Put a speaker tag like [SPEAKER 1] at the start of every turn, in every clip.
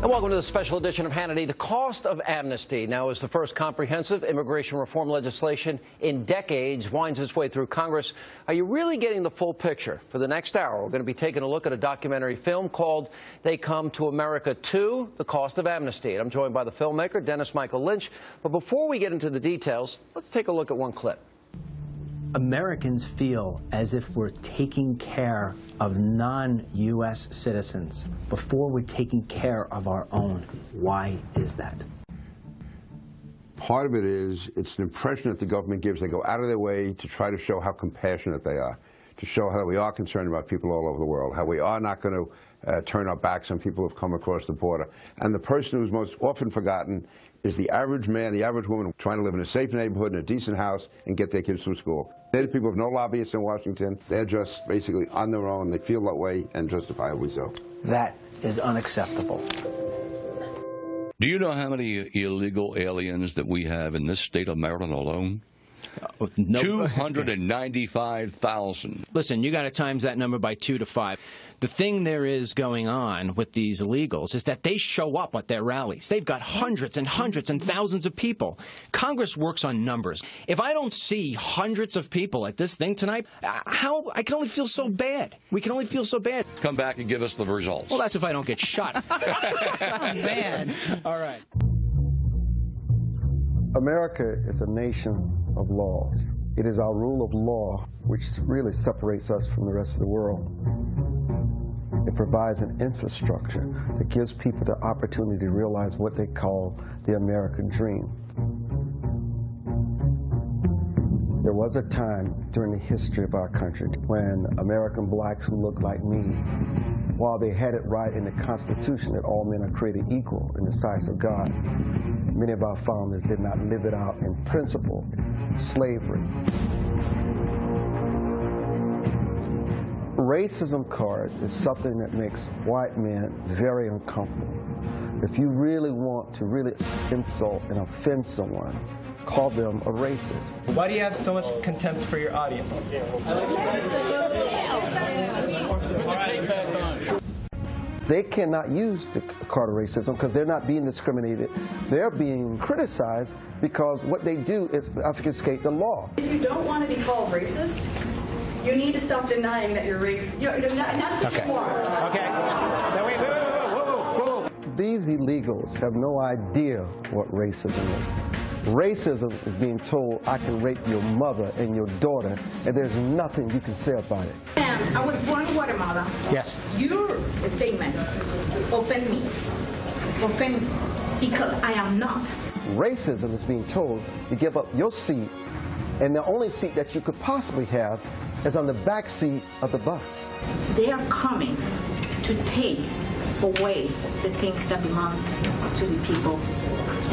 [SPEAKER 1] And welcome to the special edition of Hannity. The Cost of Amnesty now is the first comprehensive immigration reform legislation in decades, winds its way through Congress. Are you really getting the full picture? For the next hour, we're going to be taking a look at a documentary film called They Come to America 2, The Cost of Amnesty. And I'm joined by the filmmaker, MIchael Lynch. But before we get into the details, let's take a look at one clip.
[SPEAKER 2] Americans feel as if we're taking care of non-U.S. citizens before we're taking care of our own. Why is that?
[SPEAKER 3] Part of it is, it's an impression that the government gives. They go out of their way to try to show how compassionate they are, to show how we are concerned about people all over the world, how we are not going to turn our backs on people who have come across the border. And the person who's most often forgotten is the average man, the average woman trying to live in a safe neighborhood, in a decent house, and get their kids through school. They're the people with no lobbyists in Washington. They're just basically on their own. They feel that way, and justifiably so.
[SPEAKER 2] That is unacceptable.
[SPEAKER 4] Do you know how many illegal aliens that we have in this state of Maryland alone? No. 295,000.
[SPEAKER 2] Listen, you got to times that number by 2 to 5. The thing there is going on with these illegals is that they show up at their rallies. They've got hundreds and hundreds and thousands of people. Congress works on numbers. If I don't see hundreds of people at this thing tonight, I can only feel so bad. We can only feel so bad.
[SPEAKER 4] Come back and give us the results.
[SPEAKER 2] Well, that's if I don't get shot. Oh, man. All right.
[SPEAKER 5] America is a nation of laws. It is our rule of law which really separates us from the rest of the world. It provides an infrastructure that gives people the opportunity to realize what they call the American dream. There was a time during the history of our country when American blacks who looked like me, while they had it right in the Constitution that all men are created equal in the sight of God, many of our founders did not live it out in principle, slavery. Racism card is something that makes white men very uncomfortable. If you really want to really insult and offend someone, call them a racist.
[SPEAKER 6] Why do you have so much contempt for your audience?
[SPEAKER 5] They cannot use the card of racism because they're not being discriminated. They're being criticized because what they do is obfuscate the law.
[SPEAKER 7] If you don't want to be called racist, you need to stop denying that you're racist. Not
[SPEAKER 2] Okay. Okay. Now, wait. Whoa.
[SPEAKER 5] These illegals have no idea what racism is. Racism is being told, I can rape your mother and your daughter, and there's nothing you can say about it.
[SPEAKER 7] I was born in Guatemala.
[SPEAKER 2] Yes.
[SPEAKER 7] Your statement offend me because I am not.
[SPEAKER 5] Racism is being told to give up your seat, and the only seat that you could possibly have is on the back seat of the bus.
[SPEAKER 7] They are coming to take away the things that belong to the people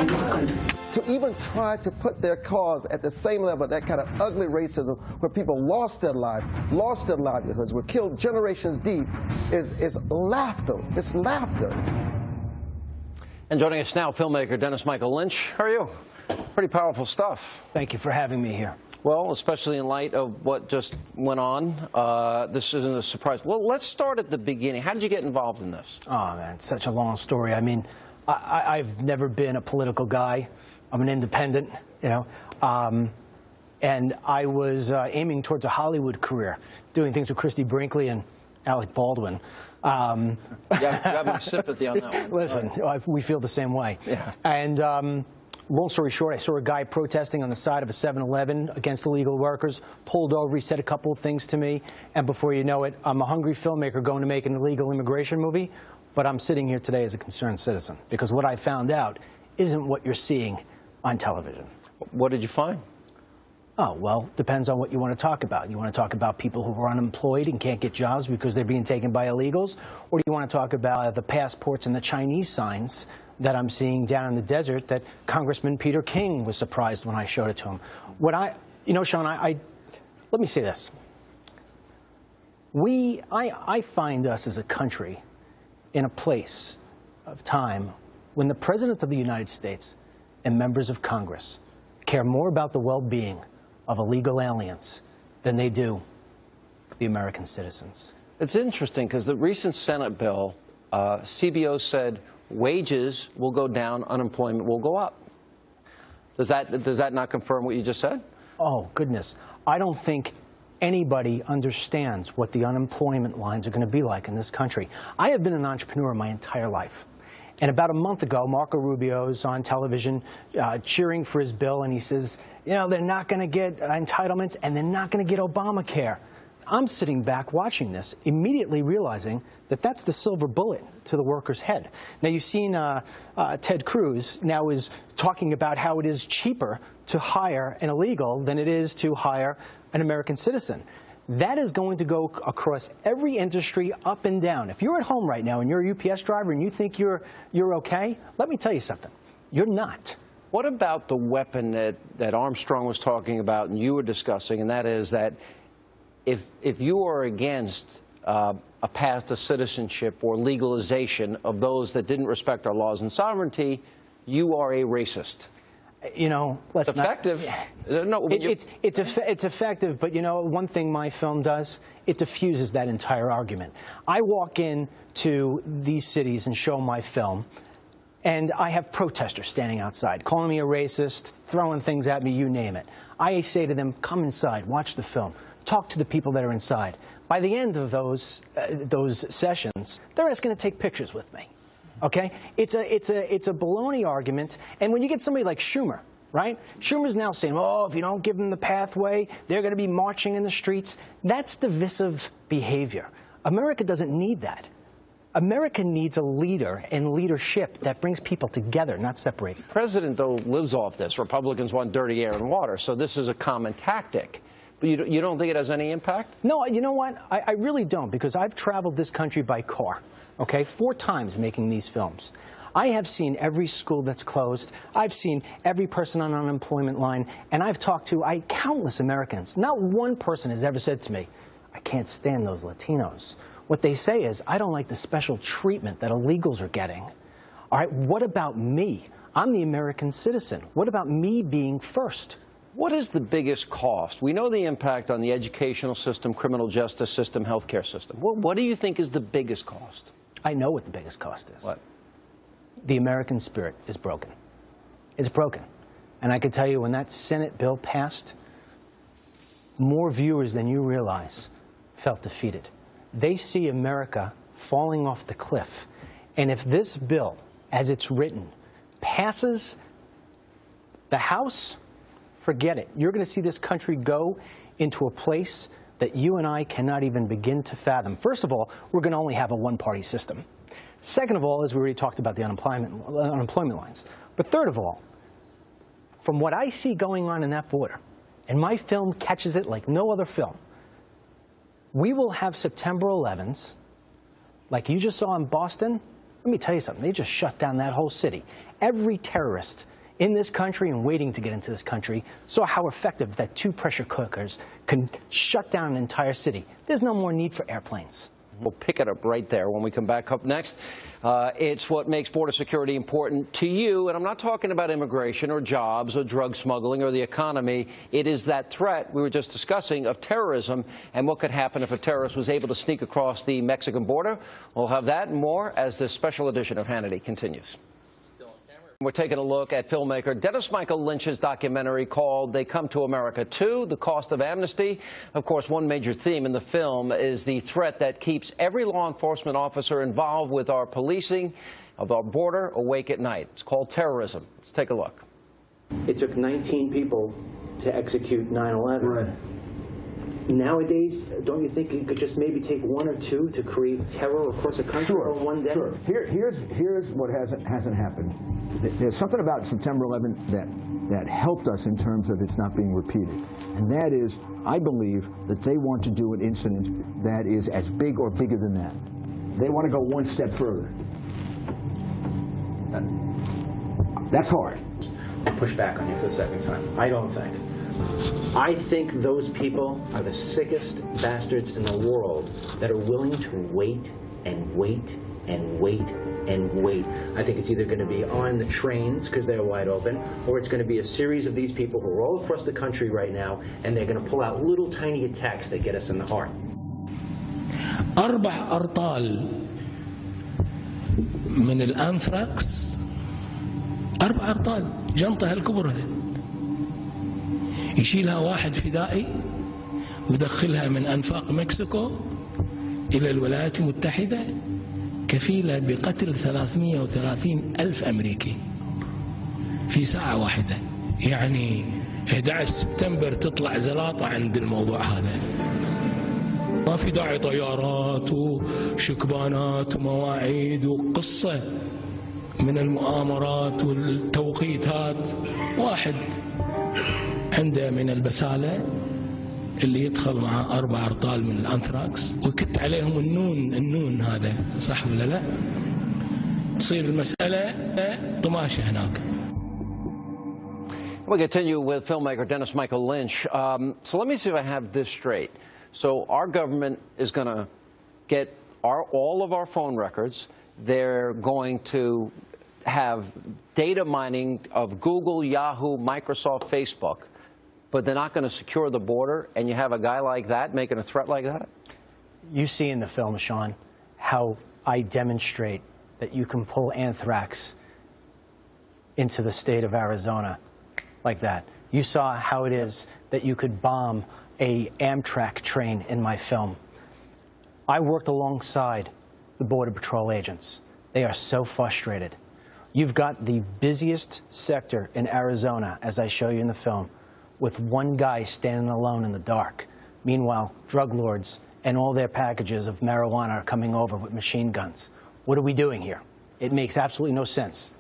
[SPEAKER 7] in this country.
[SPEAKER 5] To even try to put their cause at the same level, that kind of ugly racism where people lost their lives, lost their livelihoods, were killed generations deep, is laughter. It's laughter.
[SPEAKER 1] And joining us now, filmmaker MIchael Lynch. How are you? Pretty powerful stuff.
[SPEAKER 2] Thank you for having me here.
[SPEAKER 1] Well, especially in light of what just went on, this isn't a surprise. Well, let's start at the beginning. How did you get involved in this?
[SPEAKER 2] Oh, man, it's such a long story. I mean, I've never been a political guy. I'm an independent, you know, and I was aiming towards a Hollywood career, doing things with Christy Brinkley and Alec Baldwin.
[SPEAKER 1] You have my sympathy on that one.
[SPEAKER 2] Listen, we feel the same way.
[SPEAKER 1] Yeah.
[SPEAKER 2] And long story short, I saw a guy protesting on the side of a 7-Eleven against illegal workers, pulled over, he said a couple of things to me, and before you know it, I'm a hungry filmmaker going to make an illegal immigration movie, but I'm sitting here today as a concerned citizen, because what I found out isn't what you're seeing on television.
[SPEAKER 1] What did you find?
[SPEAKER 2] Oh, well, depends on what you want to talk about. You want to talk about people who are unemployed and can't get jobs because they're being taken by illegals? Or do you want to talk about the passports and the Chinese signs that I'm seeing down in the desert that Congressman Peter King was surprised when I showed it to him? Sean, let me say this. I find us as a country in a place of time when the President of the United States and members of Congress care more about the well-being of illegal aliens than they do the American citizens.
[SPEAKER 1] It's interesting because the recent Senate bill, CBO said wages will go down, unemployment will go up. Does that not confirm what you just said?
[SPEAKER 2] Oh, goodness. I don't think anybody understands what the unemployment lines are going to be like in this country. I have been an entrepreneur my entire life. And about a month ago, Marco Rubio's on television cheering for his bill, and he says, you know, they're not going to get entitlements and they're not going to get Obamacare. I'm sitting back watching this, immediately realizing that that's the silver bullet to the worker's head. Now, you've seen Ted Cruz now is talking about how it is cheaper to hire an illegal than it is to hire an American citizen. That is going to go across every industry up and down. If you're at home right now and you're a UPS driver and you think you're okay, let me tell you something. You're not.
[SPEAKER 1] What about the weapon that Armstrong was talking about and you were discussing, and that is that if you are against a path to citizenship or legalization of those that didn't respect our laws and sovereignty, you are a racist.
[SPEAKER 2] You know,
[SPEAKER 1] it's effective. No,
[SPEAKER 2] it's effective, but you know, one thing my film does, it diffuses that entire argument. I walk into these cities and show my film, and I have protesters standing outside, calling me a racist, throwing things at me, you name it. I say to them, come inside, watch the film, talk to the people that are inside. By the end of those sessions, they're asking to take pictures with me. Okay? It's a baloney argument. And when you get somebody like Schumer, right? Schumer's now saying, oh, if you don't give them the pathway, they're going to be marching in the streets. That's divisive behavior. America doesn't need that. America needs a leader and leadership that brings people together, not separates them.
[SPEAKER 1] The president, though, lives off this. Republicans want dirty air and water, so this is a common tactic. But you don't think it has any impact?
[SPEAKER 2] No, you know what? I really don't, because I've traveled this country by car, okay, 4 times making these films. I have seen every school that's closed. I've seen every person on an unemployment line, and I've talked to countless Americans. Not one person has ever said to me, I can't stand those Latinos. What they say is, I don't like the special treatment that illegals are getting. All right, what about me? I'm the American citizen. What about me being first?
[SPEAKER 1] What is the biggest cost? We know the impact on the educational system, criminal justice system, healthcare system. What do you think is the biggest cost?
[SPEAKER 2] I know what the biggest cost is.
[SPEAKER 1] What?
[SPEAKER 2] The American spirit is broken. It's broken. And I can tell you, when that Senate bill passed, more viewers than you realize felt defeated. They see America falling off the cliff. And if this bill, as it's written, passes the House, forget it. You're going to see this country go into a place that you and I cannot even begin to fathom. First of all, we're going to only have a one-party system. Second of all, as we already talked about, the unemployment lines. But third of all, from what I see going on in that border, and my film catches it like no other film, we will have September 11s, like you just saw in Boston. Let me tell you something. They just shut down that whole city. Every terrorist in this country and waiting to get into this country saw how effective that 2 pressure cookers can shut down an entire city. There's no more need for airplanes.
[SPEAKER 1] We'll pick it up right there when we come back up next. It's what makes border security important to you, and I'm not talking about immigration or jobs or drug smuggling or the economy. It is that threat we were just discussing of terrorism and what could happen if a terrorist was able to sneak across the Mexican border. We'll have that and more as this special edition of Hannity continues. We're taking a look at filmmaker MIchael Lynch's documentary called They Come to America 2, The Cost of Amnesty. Of course, one major theme in the film is the threat that keeps every law enforcement officer involved with our policing of our border awake at night. It's called terrorism. Let's take a look.
[SPEAKER 2] It took 19 people to execute 9/11. Right. Nowadays, don't you think it could just maybe take 1 or 2 to create terror across a country on one day?
[SPEAKER 8] Sure. Here's what hasn't happened. There's something about September 11th that helped us in terms of it's not being repeated. And that is, I believe that they want to do an incident that is as big or bigger than that. They want to go one step further. That's hard.
[SPEAKER 2] I'll push back on you for the second time. I don't think. I think those people are the sickest bastards in the world that are willing to wait and wait and wait and wait. I think it's either going to be on the trains because they're wide open, or it's going to be a series of these people who are all across the country right now, and they're going to pull out little tiny attacks that get us in the heart.
[SPEAKER 9] 4 أرطال من الأنثراكس 4 أرطال، جنطة هالكبرة، يشيلها واحد فدائي ويدخلها من أنفاق مكسيكو إلى الولايات المتحدة، كفيلة بقتل 330 ألف أمريكي في ساعة واحدة. يعني 11 سبتمبر تطلع زلاطة عند الموضوع هذا. ما في داعي طيارات وشكبانات ومواعيد وقصة من المؤامرات والتوقيتات. واحد عنده من البسالة اللي يدخل مع 4 أرطال من الأنثراكس ويكت عليهم النون هذا، صح ولا لا؟ تصير المسألة طماشة هناك.
[SPEAKER 1] We'll continue with filmmaker Dennis Michael Lynch. So let me see if I have this straight. So our government is going to get all of our phone records. They're going to have data mining of Google, Yahoo, Microsoft, Facebook, but they're not going to secure the border, and you have a guy like that making a threat like that?
[SPEAKER 2] You see in the film, Sean, how I demonstrate that you can pull anthrax into the state of Arizona like that. You saw how it is that you could bomb a Amtrak train in my film. I worked alongside the Border Patrol agents. They are so frustrated. You've got the busiest sector in Arizona, as I show you in the film, with one guy standing alone in the dark. Meanwhile, drug lords and all their packages of marijuana are coming over with machine guns. What are we doing here? It makes absolutely no sense.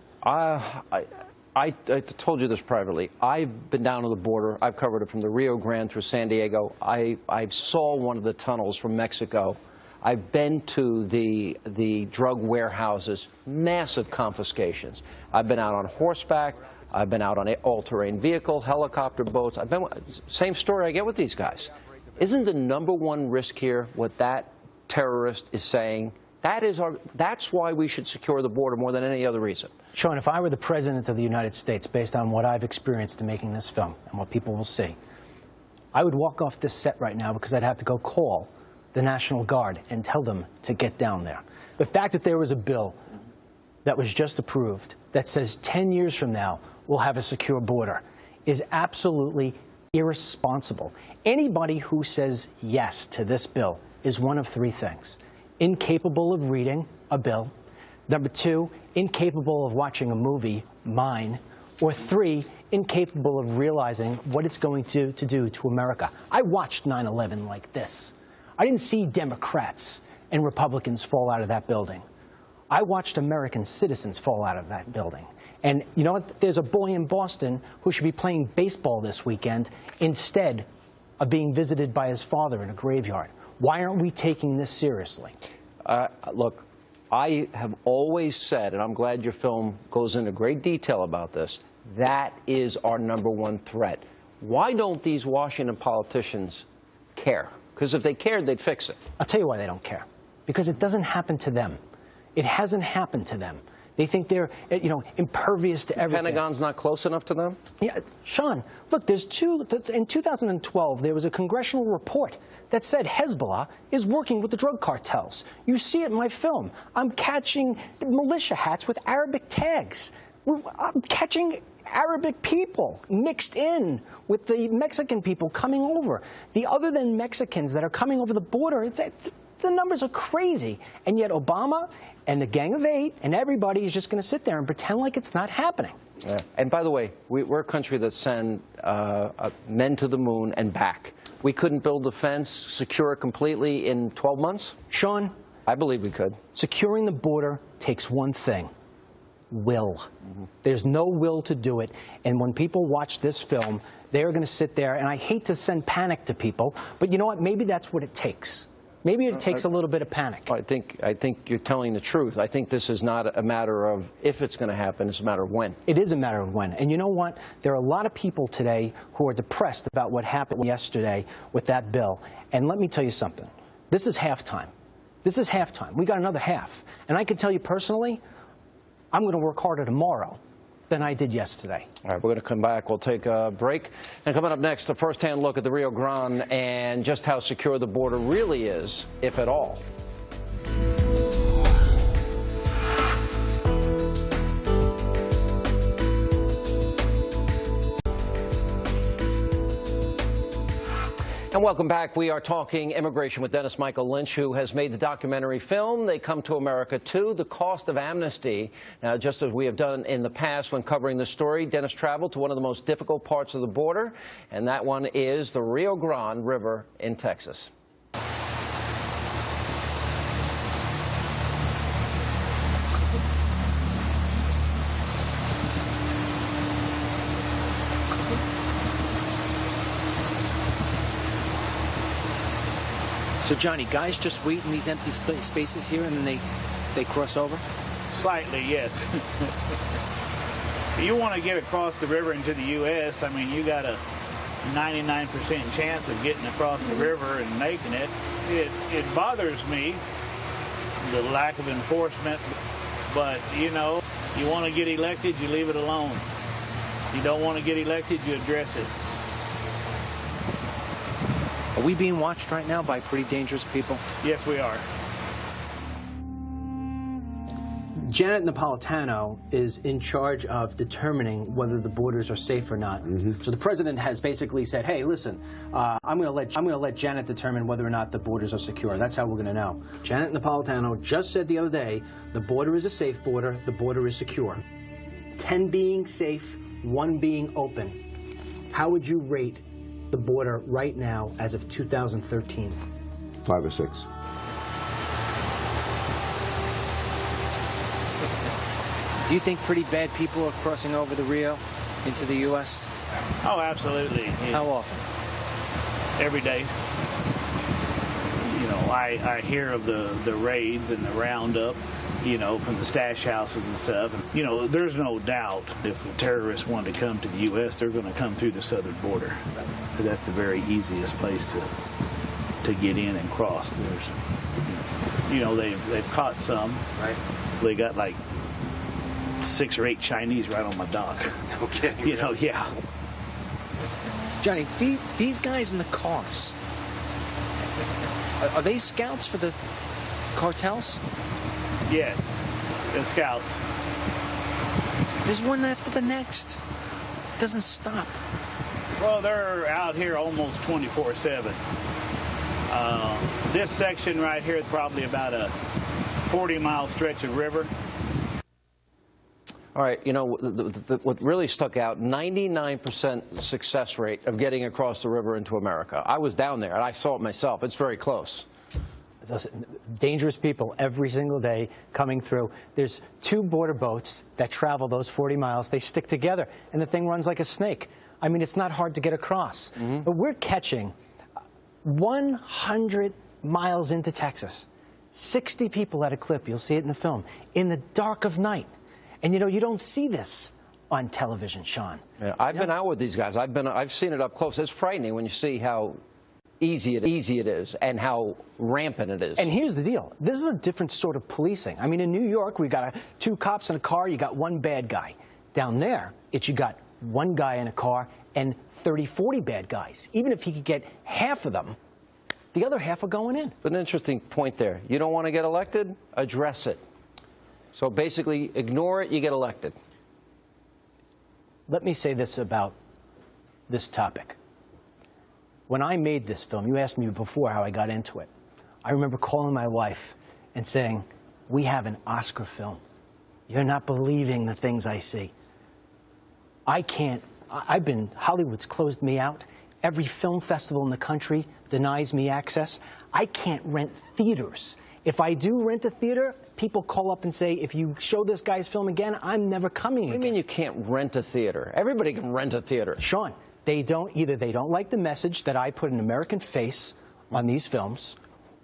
[SPEAKER 1] I told you this privately. I've been down to the border. I've covered it from the Rio Grande through San Diego. I saw one of the tunnels from Mexico. I've been to the drug warehouses, massive confiscations. I've been out on horseback. I've been out on all-terrain vehicles, helicopter boats. Same story I get with these guys. Isn't the #1 risk here what that terrorist is saying? That's why we should secure the border more than any other reason.
[SPEAKER 2] Sean, if I were the President of the United States, based on what I've experienced in making this film and what people will see, I would walk off this set right now because I'd have to go call the National Guard and tell them to get down there. The fact that there was a bill that was just approved that says 10 years from now we'll have a secure border is absolutely irresponsible. Anybody who says yes to this bill is one of 3 things: incapable of reading a bill, #2, incapable of watching a movie, mine, or 3, incapable of realizing what it's going to do to America. I watched 9/11 like this. I didn't see Democrats and Republicans fall out of that building. I watched American citizens fall out of that building. And you know what? There's a boy in Boston who should be playing baseball this weekend instead of being visited by his father in a graveyard. Why aren't we taking this seriously?
[SPEAKER 1] Look, I have always said, and I'm glad your film goes into great detail about this, that is our #1 threat. Why don't these Washington politicians care? Because if they cared, they'd fix it.
[SPEAKER 2] I'll tell you why they don't care. Because it doesn't happen to them. It hasn't happened to them. They think they're, impervious to everything.
[SPEAKER 1] The Pentagon's not close enough to them?
[SPEAKER 2] Yeah, Sean, look, in 2012, there was a congressional report that said Hezbollah is working with the drug cartels. You see it in my film. I'm catching militia hats with Arabic tags. I'm catching Arabic people mixed in with the Mexican people coming over. The other than Mexicans that are coming over the border, the numbers are crazy. And yet Obama and the Gang of 8 and everybody is just going to sit there and pretend like it's not happening.
[SPEAKER 1] Yeah. And by the way, we're a country that send men to the moon and back. We couldn't build a fence, secure it completely in 12 months?
[SPEAKER 2] Sean,
[SPEAKER 1] I believe we could.
[SPEAKER 2] Securing the border takes one thing: will. There's no will to do it. And when people watch this film, they're going to sit there, and I hate to send panic to people, but you know what? Maybe that's what it takes. Maybe it takes a little bit of panic.
[SPEAKER 1] I think you're telling the truth. I think this is not a matter of if it's going to happen, it's a matter of when.
[SPEAKER 2] It is a matter of when. And you know what? There are a lot of people today who are depressed about what happened yesterday with that bill. And let me tell you something. This is halftime. This is halftime. We got another half. And I can tell you personally, I'm going to work harder tomorrow than I did yesterday.
[SPEAKER 1] All right, we're going to come back. We'll take a break. And coming up next, a first-hand look at the Rio Grande and just how secure the border really is, if at all. Welcome back. We are talking immigration with MIchael Lynch, who has made the documentary film, They Come to America Too, The Cost of Amnesty. Now, just as we have done in the past when covering this story, Dennis traveled to one of the most difficult parts of the border, and that one is the Rio Grande River in Texas.
[SPEAKER 2] So, Johnny, guys just wait in these empty spaces here and then they cross over?
[SPEAKER 10] Slightly, yes. You want to get across the river into the U.S., I mean, you got a 99% chance of getting across the river and making it. It bothers me, the lack of enforcement, but, you know, you want to get elected, you leave it alone. You don't want to get elected, you address it.
[SPEAKER 2] Are we being watched right now by pretty dangerous people?
[SPEAKER 10] Yes, we are.
[SPEAKER 2] Janet Napolitano is in charge of determining whether the borders are safe or not. So the president has basically said, hey, listen, I'm going to let Janet determine whether or not the borders are secure. That's how we're going to know. Janet Napolitano just said the other day, the border is a safe border, the border is secure. 10 being safe, 1 being open. How would you rate the border right now as of 2013?
[SPEAKER 3] 5 or 6.
[SPEAKER 2] Do you think pretty bad people are crossing over the Rio into the U.S.?
[SPEAKER 10] Oh, absolutely.
[SPEAKER 2] How often?
[SPEAKER 10] Every day. You know, I hear of the raids and the roundup, you know, from the stash houses and stuff. And, you know, there's no doubt if the terrorists want to come to the U.S., they're going to come through the southern border. That's the very easiest place to get in and cross. There's, you know, they've caught some. Right. They got like 6 or 8 Chinese right on my dock. Okay. You know, yeah.
[SPEAKER 2] Johnny, these guys in the cars, are they scouts for the cartels?
[SPEAKER 10] Yes, the scouts.
[SPEAKER 2] There's one after the next. It doesn't stop.
[SPEAKER 10] Well, they're out here almost 24/7. This section right here is probably about a 40-mile stretch of river.
[SPEAKER 1] All right, you know, what really stuck out, 99% success rate of getting across the river into America. I was down there, and I saw it myself. It's very close.
[SPEAKER 2] Dangerous people every single day coming through. There's 2 border boats that travel those 40 miles. They stick together, and the thing runs like a snake. I mean, it's not hard to get across. But we're catching 100 miles into Texas, 60 people at a clip. You'll see it in the film, in the dark of night. And, you know, you don't see this on television, Sean.
[SPEAKER 1] Yeah, I've been out with these guys. I've seen it up close. It's frightening when you see how easy it is and how rampant it is.
[SPEAKER 2] And here's the deal. This is a different sort of policing. I mean, in New York, we got 2 cops in a car. You got 1 bad guy. Down there, you got 1 guy in a car and 30, 40 bad guys. Even if he could get half of them, the other half are going in.
[SPEAKER 1] But an interesting point there. You don't want to get elected? Address it. So basically, ignore it, you get elected.
[SPEAKER 2] Let me say this about this topic. When I made this film, you asked me before how I got into it. I remember calling my wife and saying, we have an Oscar film. You're not believing the things I see. Hollywood's closed me out. Every film festival in the country denies me access. I can't rent theaters. If I do rent a theater, people call up and say, if you show this guy's film again, I'm never coming again.
[SPEAKER 1] What do you mean you can't rent a theater? Everybody can rent a theater.
[SPEAKER 2] Sean, either they don't like the message that I put an American face on these films,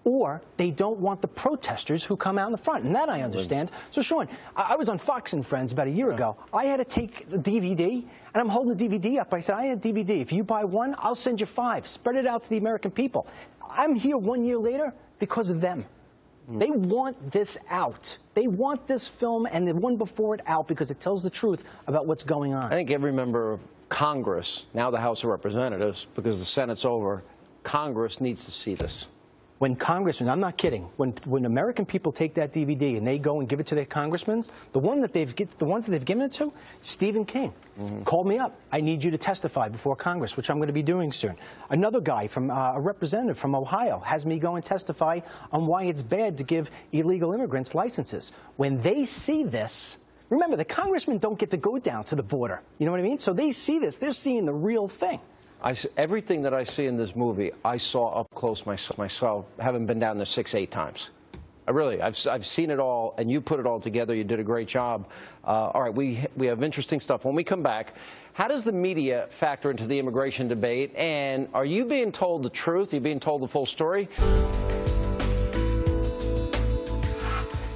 [SPEAKER 2] or they don't want the protesters who come out in the front. And that I understand. So, Sean, I was on Fox and Friends about a year ago. I had to take the DVD, and I'm holding the DVD up. I said, I had a DVD. If you buy 1, I'll send you 5. Spread it out to the American people. I'm here 1 year later because of them. They want this out. They want this film and the one before it out because it tells the truth about what's going on.
[SPEAKER 1] I think every member of Congress, now the House of Representatives, because the Senate's over, Congress needs to see this.
[SPEAKER 2] When congressmen, I'm not kidding, when American people take that DVD and they go and give it to their congressmen, the ones that they've given it to, Stephen King, called me up. I need you to testify before Congress, which I'm going to be doing soon. Another guy, from a representative from Ohio, has me go and testify on why it's bad to give illegal immigrants licenses. When they see this, remember, the congressmen don't get to go down to the border. You know what I mean? So they see this. They're seeing the real thing.
[SPEAKER 1] Everything that I see in this movie, I saw up close myself, having been down there 6-8 times. I've seen it all, and you put it all together. You did a great job. All right, we have interesting stuff. When we come back, how does the media factor into the immigration debate? And are you being told the truth? Are you being told the full story?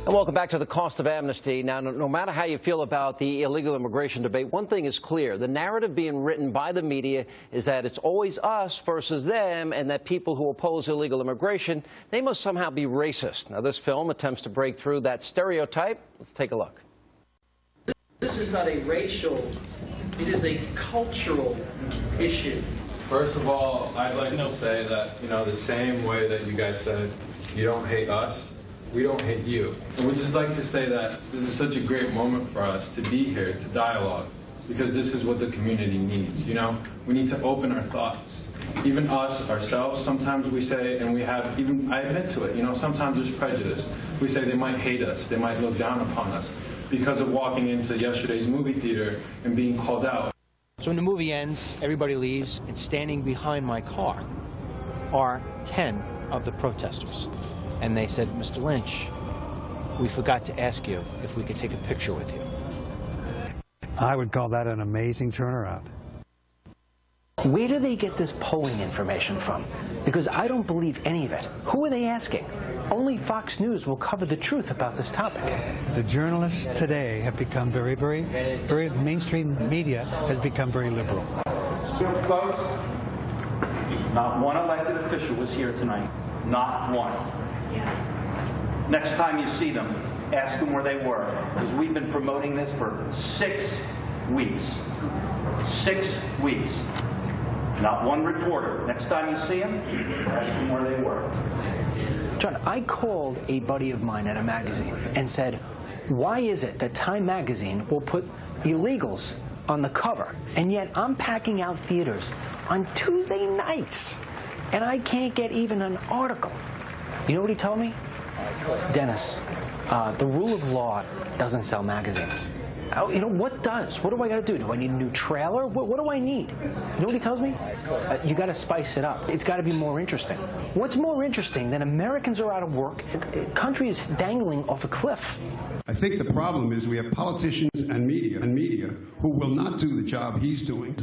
[SPEAKER 1] And welcome back to the Cost of Amnesty. Now, no matter how you feel about the illegal immigration debate, one thing is clear. The narrative being written by the media is that it's always us versus them, and that people who oppose illegal immigration, they must somehow be racist. Now, this film attempts to break through that stereotype. Let's take a look.
[SPEAKER 11] This is not a racial, it is a cultural issue.
[SPEAKER 12] First of all, I'd like to say that, the same way that you guys said you don't hate us, we don't hate you. And we'd just like to say that this is such a great moment for us to be here, to dialogue, because this is what the community needs, We need to open our thoughts. Even us, ourselves, sometimes we say, and we have, even, I admit to it, sometimes there's prejudice. We say they might hate us, they might look down upon us because of walking into yesterday's movie theater and being called out.
[SPEAKER 2] So when the movie ends, everybody leaves, and standing behind my car are 10 of the protesters. And they said, Mr. Lynch, we forgot to ask you if we could take a picture with you.
[SPEAKER 13] I would call that an amazing turnaround.
[SPEAKER 2] Where do they get this polling information from? Because I don't believe any of it. Who are they asking? Only Fox News will cover the truth about this topic.
[SPEAKER 13] The journalists today have become very mainstream media has become very liberal.
[SPEAKER 14] Folks, not one elected official was here tonight. Not one. Next time you see them, ask them where they were, because we've been promoting this for 6 weeks. 6 weeks. Not one reporter. Next time you see them, ask them where they were.
[SPEAKER 2] John, I called a buddy of mine at a magazine and said, why is it that Time magazine will put illegals on the cover, and yet I'm packing out theaters on Tuesday nights, and I can't get even an article? You know what he told me? Dennis, the rule of law doesn't sell magazines. What does? What do I got to do? Do I need a new trailer? What do I need? You know what he tells me? You got to spice it up. It's got to be more interesting. What's more interesting than Americans are out of work, country is dangling off a cliff?
[SPEAKER 15] I think the problem is we have politicians and media who will not do the job he's doing.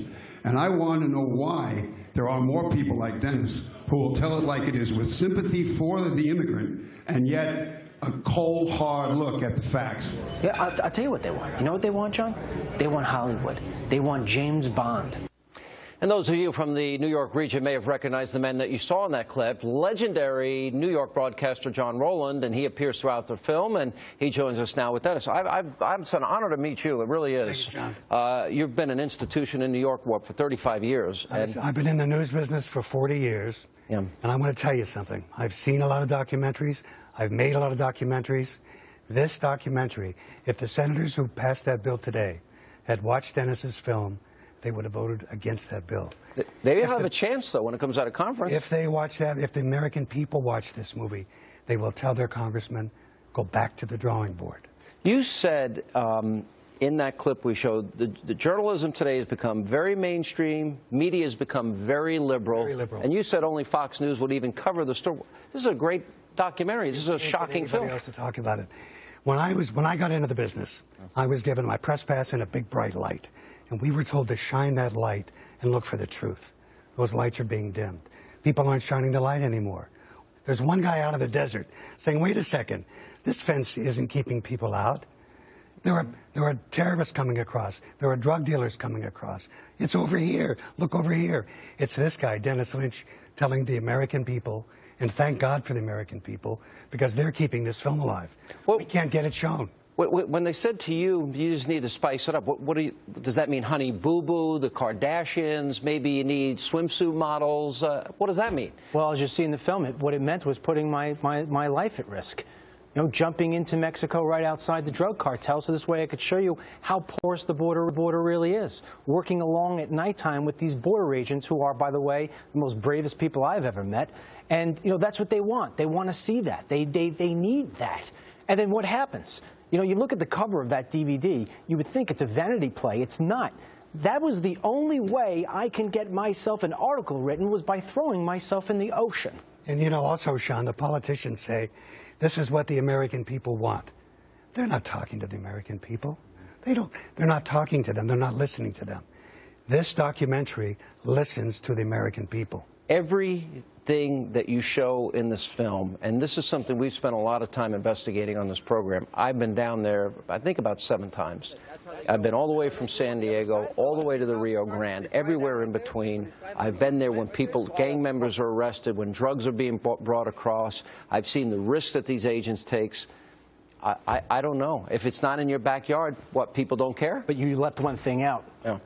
[SPEAKER 15] And I want to know why there are more people like Dennis who will tell it like it is, with sympathy for the immigrant, and yet a cold, hard look at the facts.
[SPEAKER 2] Yeah, I'll tell you what they want. You know what they want, John? They want Hollywood. They want James Bond.
[SPEAKER 1] And those of you from the New York region may have recognized the men that you saw in that clip. Legendary New York broadcaster John Rowland, and he appears throughout the film, and he joins us now with Dennis. It's an honor to meet you. It really is.
[SPEAKER 13] Thanks, John.
[SPEAKER 1] You've been an institution in New York, for 35 years?
[SPEAKER 13] I've been in the news business for 40 years.
[SPEAKER 1] Yeah.
[SPEAKER 13] And I'm going to tell you something. I've seen a lot of documentaries. I've made a lot of documentaries. This documentary, if the senators who passed that bill today had watched Dennis's film, they would have voted against that bill.
[SPEAKER 1] They have a chance, though, when it comes out of conference.
[SPEAKER 13] If they watch that, if the American people watch this movie, they will tell their congressmen, go back to the drawing board.
[SPEAKER 1] You said in that clip we showed, the journalism today has become very mainstream, media has become very liberal.
[SPEAKER 13] Very liberal.
[SPEAKER 1] And you said only Fox News would even cover the story. This is a great documentary. This is a shocking film.
[SPEAKER 13] Else to talk about it. When I got into the business, I was given my press pass and a big bright light. And we were told to shine that light and look for the truth. Those lights are being dimmed. People aren't shining the light anymore. There's one guy out in the desert saying, wait a second, this fence isn't keeping people out. There are terrorists coming across. There are drug dealers coming across. It's over here. Look over here. It's this guy, Dennis Lynch, telling the American people, and thank God for the American people, because they're keeping this film alive. Well, we can't get it shown.
[SPEAKER 1] When they said to you, you just need to spice it up, does that mean Honey Boo Boo, the Kardashians, maybe you need swimsuit models? What does that mean?
[SPEAKER 2] Well, as you see in the film, what it meant was putting my life at risk. You know, jumping into Mexico right outside the drug cartel, so this way I could show you how porous the border really is. Working along at nighttime with these border agents who are, by the way, the most bravest people I've ever met. And, you know, that's what they want. They want to see that. They need that. And then what happens? You know, you look at the cover of that DVD, you would think it's a vanity play. It's not. That was the only way I can get myself an article written, was by throwing myself in the ocean.
[SPEAKER 13] And, you know, also, Sean, the politicians say, this is what the American people want. They're not talking to the American people. They're not talking to them. They're not listening to them. This documentary listens to the American people.
[SPEAKER 1] Everything that you show in this film, and this is something we've spent a lot of time investigating on this program. I've been down there, I think, about 7 times. I've been all the way from San Diego, all the way to the Rio Grande, everywhere in between. I've been there when gang members are arrested, when drugs are being brought across. I've seen the risks that these agents take. I don't know. If it's not in your backyard, what, people don't care?
[SPEAKER 2] But you left one thing out.
[SPEAKER 1] Yeah.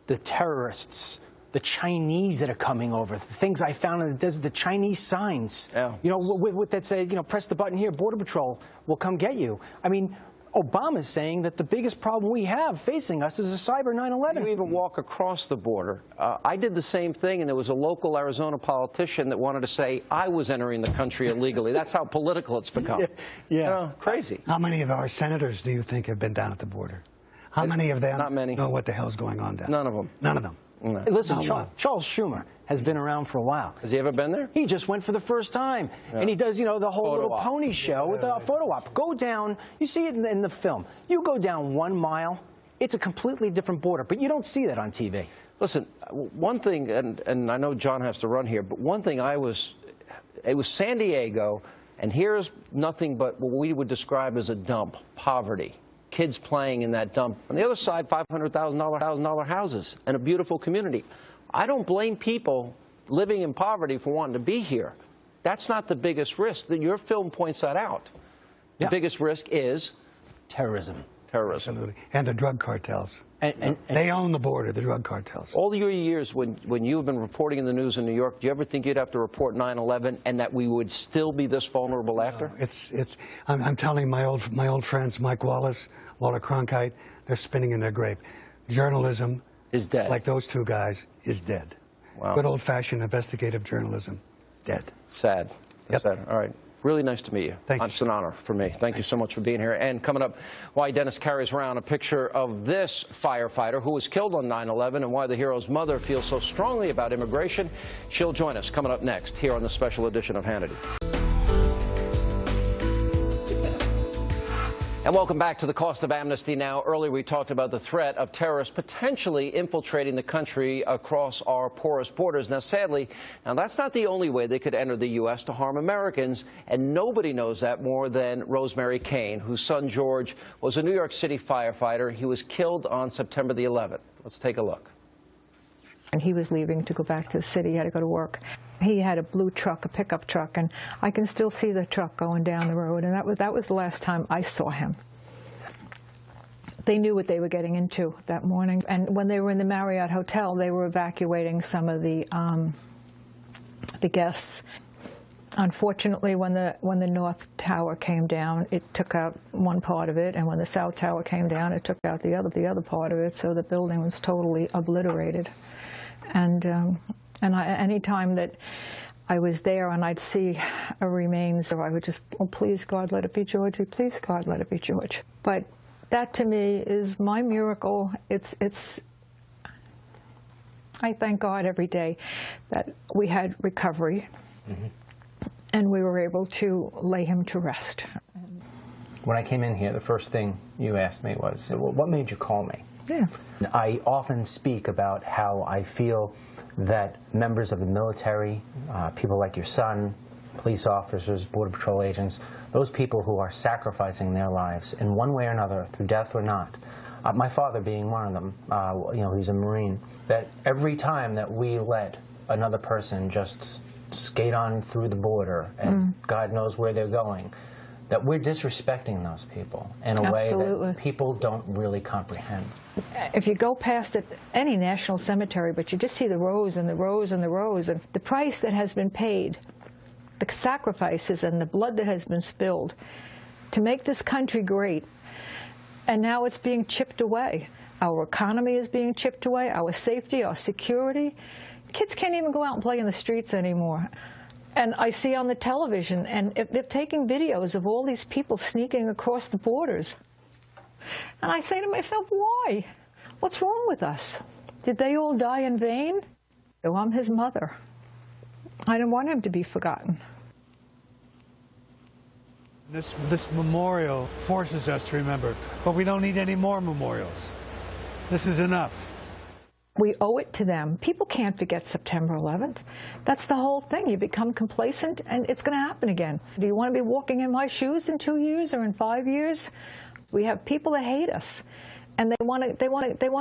[SPEAKER 2] The terrorists, the Chinese that are coming over, the things I found in the desert, the Chinese signs.
[SPEAKER 1] Yeah.
[SPEAKER 2] You know, what that said, you know, press the button here, Border Patrol will come get you. I mean, Obama's saying that the biggest problem we have facing us is a cyber 9/11.
[SPEAKER 1] You even walk across the border. I did the same thing, and there was a local Arizona politician that wanted to say I was entering the country illegally. That's how political it's become.
[SPEAKER 2] Yeah.
[SPEAKER 1] You know, crazy.
[SPEAKER 13] How many of our senators do you think have been down at the border? How many of them know what the hell's going on down there?
[SPEAKER 1] None of them.
[SPEAKER 13] None of them.
[SPEAKER 1] No.
[SPEAKER 2] Hey, listen, Charles Schumer has been around for a while.
[SPEAKER 1] Has he ever been there?
[SPEAKER 2] He just went for the first time. Yeah. And he does, you know, the whole little pony show with the photo op. Go down, you see it in the film. You go down 1 mile, it's a completely different border, but you don't see that on TV.
[SPEAKER 1] Listen, one thing, and I know John has to run here, but one thing it was San Diego, and here's nothing but what we would describe as a dump, poverty. Kids playing in that dump. On the other side, $500,000 houses and a beautiful community. I don't blame people living in poverty for wanting to be here. That's not the biggest risk. Your film points that out. The biggest risk is
[SPEAKER 2] terrorism.
[SPEAKER 13] Absolutely. And the drug cartels. And they own the border, the drug cartels.
[SPEAKER 1] All your years when you've been reporting in the news in New York, do you ever think you'd have to report 9/11 and that we would still be this vulnerable after?
[SPEAKER 13] I'm telling my old friends, Mike Wallace, Walter Cronkite, they're spinning in their grave. Journalism
[SPEAKER 1] is dead.
[SPEAKER 13] Like those two guys, is dead.
[SPEAKER 1] Wow.
[SPEAKER 13] Good old-fashioned investigative journalism, dead.
[SPEAKER 1] Sad. That's sad. All right. Really nice to meet you.
[SPEAKER 13] Thank you.
[SPEAKER 1] It's an honor for me. Thank you so much for being here. And coming up, why Dennis carries around a picture of this firefighter who was killed on 9/11 and why the hero's mother feels so strongly about immigration. She'll join us coming up next here on the special edition of Hannity. And welcome back to the Cost of Amnesty. Now, earlier we talked about the threat of terrorists potentially infiltrating the country across our porous borders. Now, sadly, that's not the only way they could enter the U.S. to harm Americans, and nobody knows that more than Rosemary Kane, whose son George was a New York City firefighter. He was killed on September the 11th. Let's take a look.
[SPEAKER 16] And he was leaving to go back to the city. He had to go to work. He had a blue truck, a pickup truck, and I can still see the truck going down the road. And that was the last time I saw him. They knew what they were getting into that morning. And when they were in the Marriott Hotel, they were evacuating some of the guests. Unfortunately, when the North Tower came down, it took out one part of it, and when the South Tower came down, it took out the other part of it. So the building was totally obliterated. And any time that I was there and I'd see a remains, I would just, oh, please, God, let it be George. Please, God, let it be George. But that, to me, is my miracle. I thank God every day that we had recovery, and we were able to lay him to rest.
[SPEAKER 2] When I came in here, the first thing you asked me was, what made you call me?
[SPEAKER 16] Yeah.
[SPEAKER 2] I often speak about how I feel that members of the military, people like your son, police officers, Border Patrol agents, those people who are sacrificing their lives in one way or another, through death or not, my father being one of them, he's a Marine, that every time that we let another person just skate on through the border and God knows where they're going, that we're disrespecting those people in a way that people don't really comprehend.
[SPEAKER 16] If you go past any national cemetery, but you just see the rows and the rows and the rows, and the price that has been paid, the sacrifices and the blood that has been spilled to make this country great, and now it's being chipped away. Our economy is being chipped away, our safety, our security. Kids can't even go out and play in the streets anymore. And I see on the television, and they're taking videos of all these people sneaking across the borders. And I say to myself, why? What's wrong with us? Did they all die in vain? Oh, I'm his mother. I don't want him to be forgotten.
[SPEAKER 17] This memorial forces us to remember, but we don't need any more memorials. This is enough.
[SPEAKER 16] We owe it to them. People can't forget September 11th. That's the whole thing. You become complacent, and it's going to happen again. Do you want to be walking in my shoes in 2 years or in 5 years? We have people that hate us, and they want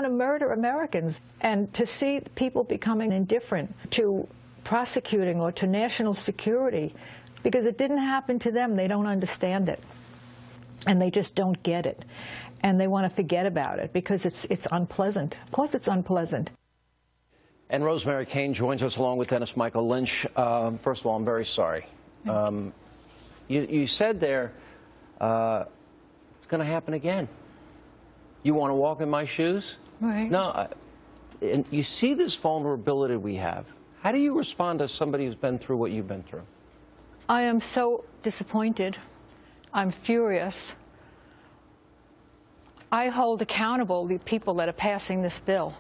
[SPEAKER 16] to murder Americans. And to see people becoming indifferent to prosecuting or to national security, because it didn't happen to them, they don't understand it, and they just don't get it. And they want to forget about it because it's unpleasant. Of course it's unpleasant.
[SPEAKER 1] And Rosemary Kane joins us along with MIchael Lynch. First of all, I'm very sorry. You said there it's going to happen again. You want to walk in my shoes?
[SPEAKER 16] Right.
[SPEAKER 1] No. And you see this vulnerability we have. How do you respond to somebody who's been through what you've been through?
[SPEAKER 16] I am so disappointed. I'm furious. I hold accountable the people that are passing this bill,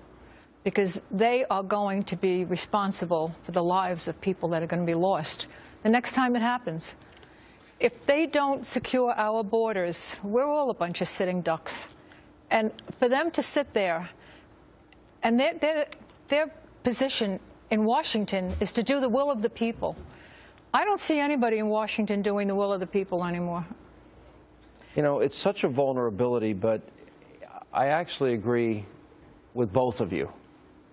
[SPEAKER 16] because they are going to be responsible for the lives of people that are going to be lost the next time it happens. If they don't secure our borders, we're all a bunch of sitting ducks. And for them to sit there, and their position in Washington is to do the will of the people. I don't see anybody in Washington doing the will of the people anymore.
[SPEAKER 1] You know, it's such a vulnerability, but I actually agree with both of you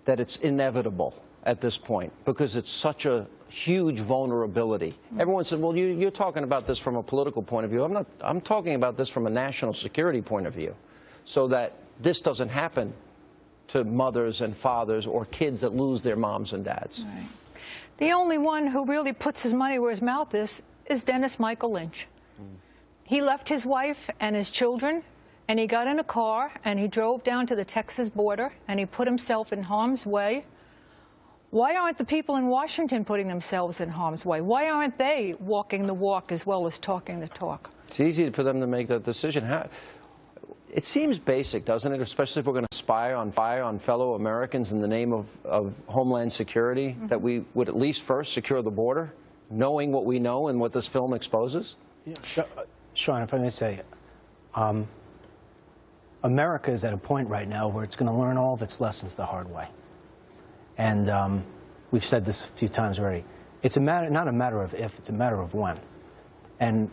[SPEAKER 1] that it's inevitable at this point because it's such a huge vulnerability. Everyone said, well, you're talking about this from a political point of view. I'm talking about this from a national security point of view, so that this doesn't happen to mothers and fathers or kids that lose their moms and dads.
[SPEAKER 16] Right. The only one who really puts his money where his mouth is MIchael Lynch. He left his wife and his children, and he got in a car, and he drove down to the Texas border, and he put himself in harm's way. Why aren't the people in Washington putting themselves in harm's way? Why aren't they walking the walk as well as talking the talk?
[SPEAKER 1] It's easy for them to make that decision. It seems basic, doesn't it, especially if we're going to spy on fellow Americans in the name of Homeland Security, that we would at least first secure the border, knowing what we know and what this film exposes?
[SPEAKER 2] Yeah. Sean, if I may say, America is at a point right now where it's going to learn all of its lessons the hard way. And we've said this a few times already. It's not a matter of if, it's a matter of when. And,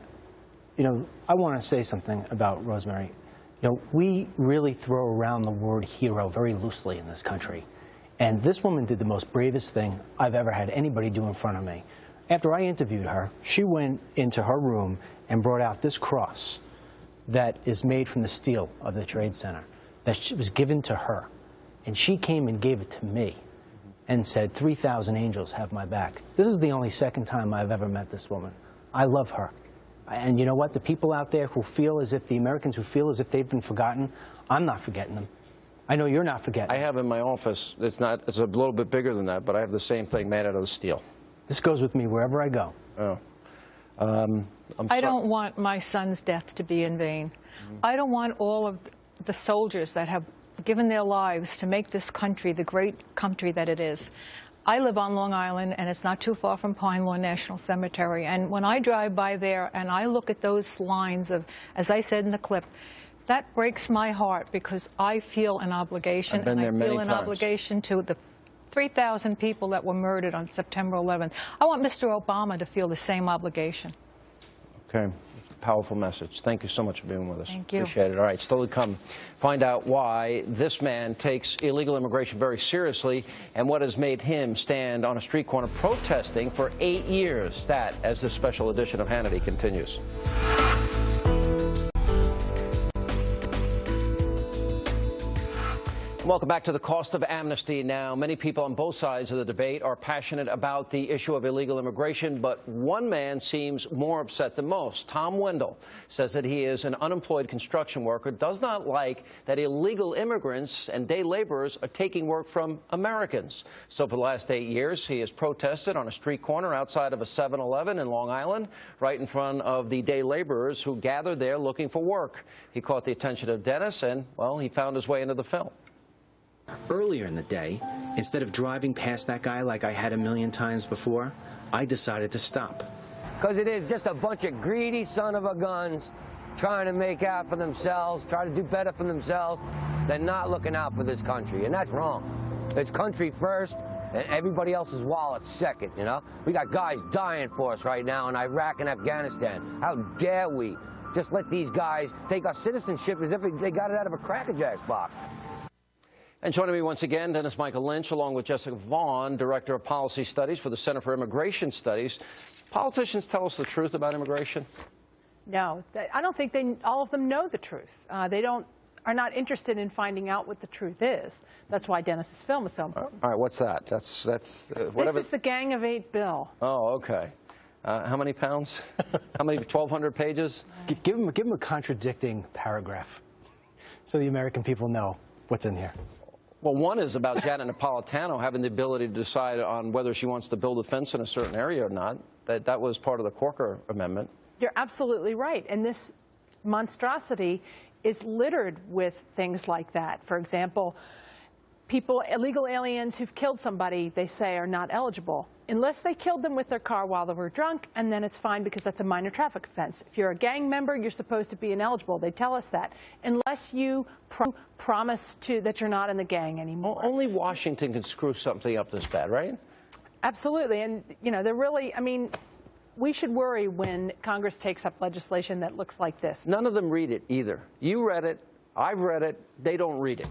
[SPEAKER 2] you know, I want to say something about Rosemary. You know, we really throw around the word hero very loosely in this country. And this woman did the most bravest thing I've ever had anybody do in front of me. After I interviewed her, she went into her room and brought out this cross that is made from the steel of the Trade Center that was given to her. And she came and gave it to me and said, 3,000 angels have my back. This is the only second time I've ever met this woman. I love her. And you know what? The people out there who feel as if, the Americans who feel as if they've been forgotten, I'm not forgetting them. I know you're not forgetting.
[SPEAKER 1] I have in my office, it's a little bit bigger than that, but I have the same thing made out of steel.
[SPEAKER 2] This goes with me wherever I go.
[SPEAKER 1] Oh.
[SPEAKER 16] I don't want my son's death to be in vain. I don't want all of the soldiers that have given their lives to make this country the great country that it is. I live on Long Island, and it's not too far from Pine Lawn National Cemetery. And when I drive by there and I look at those lines of, as I said in the clip, that breaks my heart because I feel an obligation, and I feel an obligation to the 3,000 people that were murdered on September 11th. I want Mr. Obama to feel the same obligation.
[SPEAKER 1] Okay. powerful message. Thank you so much for being with us.
[SPEAKER 16] Thank you.
[SPEAKER 1] Appreciate it. All right, still to come. Find out why this man takes illegal immigration very seriously and what has made him stand on a street corner protesting for 8 years. That as this special edition of Hannity continues. Welcome back to the Cost of Amnesty. Now, many people on both sides of the debate are passionate about the issue of illegal immigration, but one man seems more upset than most. Tom Wendell says that he is an unemployed construction worker, does not like that illegal immigrants and day laborers are taking work from Americans. So for the last 8 years, he has protested on a street corner outside of a 7-Eleven in Long Island, right in front of the day laborers who gathered there looking for work. He caught the attention of Dennis and, well, he found his way into the film.
[SPEAKER 2] Earlier in the day, instead of driving past that guy like I had a million times before, I decided to stop.
[SPEAKER 18] Because it is just a bunch of greedy son-of-a-guns trying to make out for themselves, try to do better for themselves. They're not looking out for this country, and that's wrong. It's country first, and everybody else's wallet second, you know? We got guys dying for us right now in Iraq and Afghanistan. How dare we just let these guys take our citizenship as if they got it out of a Cracker Jacks box.
[SPEAKER 1] And joining me once again, MIchael Lynch, along with Jessica Vaughn, Director of Policy Studies for the Center for Immigration Studies. Politicians tell us the truth about immigration?
[SPEAKER 19] No, I don't think all of them know the truth. They are not interested in finding out what the truth is. That's why Dennis's film is so important.
[SPEAKER 1] All right, what's that? That's whatever.
[SPEAKER 19] This is the Gang of 8 bill.
[SPEAKER 1] Oh, okay. How many pounds? How many? 1,200 pages?
[SPEAKER 2] Give him a contradicting paragraph so the American people know what's in here.
[SPEAKER 1] Well, one is about Janet Napolitano having the ability to decide on whether she wants to build a fence in a certain area or not. That was part of the Corker Amendment.
[SPEAKER 19] You're absolutely right. And this monstrosity is littered with things like that. For example, illegal aliens who've killed somebody, they say, are not eligible unless they killed them with their car while they were drunk, and then it's fine because that's a minor traffic offense. If you're a gang member, you're supposed to be ineligible. They tell us that. Unless you promise that you're not in the gang anymore.
[SPEAKER 1] Only Washington can screw something up this bad, right?
[SPEAKER 19] Absolutely. And, you know, they're really, I mean, we should worry when Congress takes up legislation that looks like this.
[SPEAKER 1] None of them read it either. You read it. I've read it. They don't read it.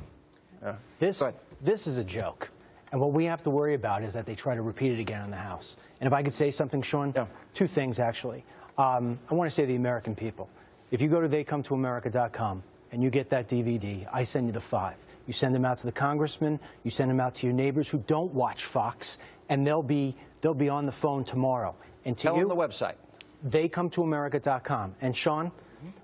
[SPEAKER 2] This is a joke. And what we have to worry about is that they try to repeat it again in the House. And if I could say something, Sean, two things, actually. I want to say to the American people, if you go to theycometoamerica.com and you get that DVD, I send you the 5. You send them out to the congressmen, you send them out to your neighbors who don't watch Fox, and they'll be on the phone tomorrow. And
[SPEAKER 1] tell them the website.
[SPEAKER 2] Theycometoamerica.com. And Sean,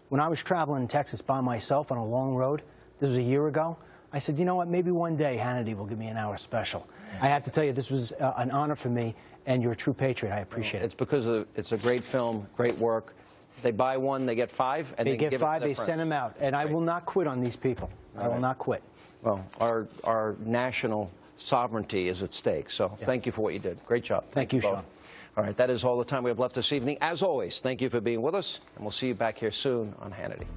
[SPEAKER 2] when I was traveling in Texas by myself on a long road, this was a year ago, I said, you know what, maybe one day Hannity will give me an hour special. I have to tell you, this was an honor for me, and you're a true patriot. I appreciate it.
[SPEAKER 1] It's because it's a great film, great work. They buy one, they get 5, and
[SPEAKER 2] they get
[SPEAKER 1] give
[SPEAKER 2] 5,
[SPEAKER 1] it to
[SPEAKER 2] they send them out. And I will not quit on these people. I will not quit.
[SPEAKER 1] Well, our national sovereignty is at stake, so thank you for what you did. Great job.
[SPEAKER 2] Thank you, Sean.
[SPEAKER 1] All right, that is all the time we have left this evening. As always, thank you for being with us, and we'll see you back here soon on Hannity.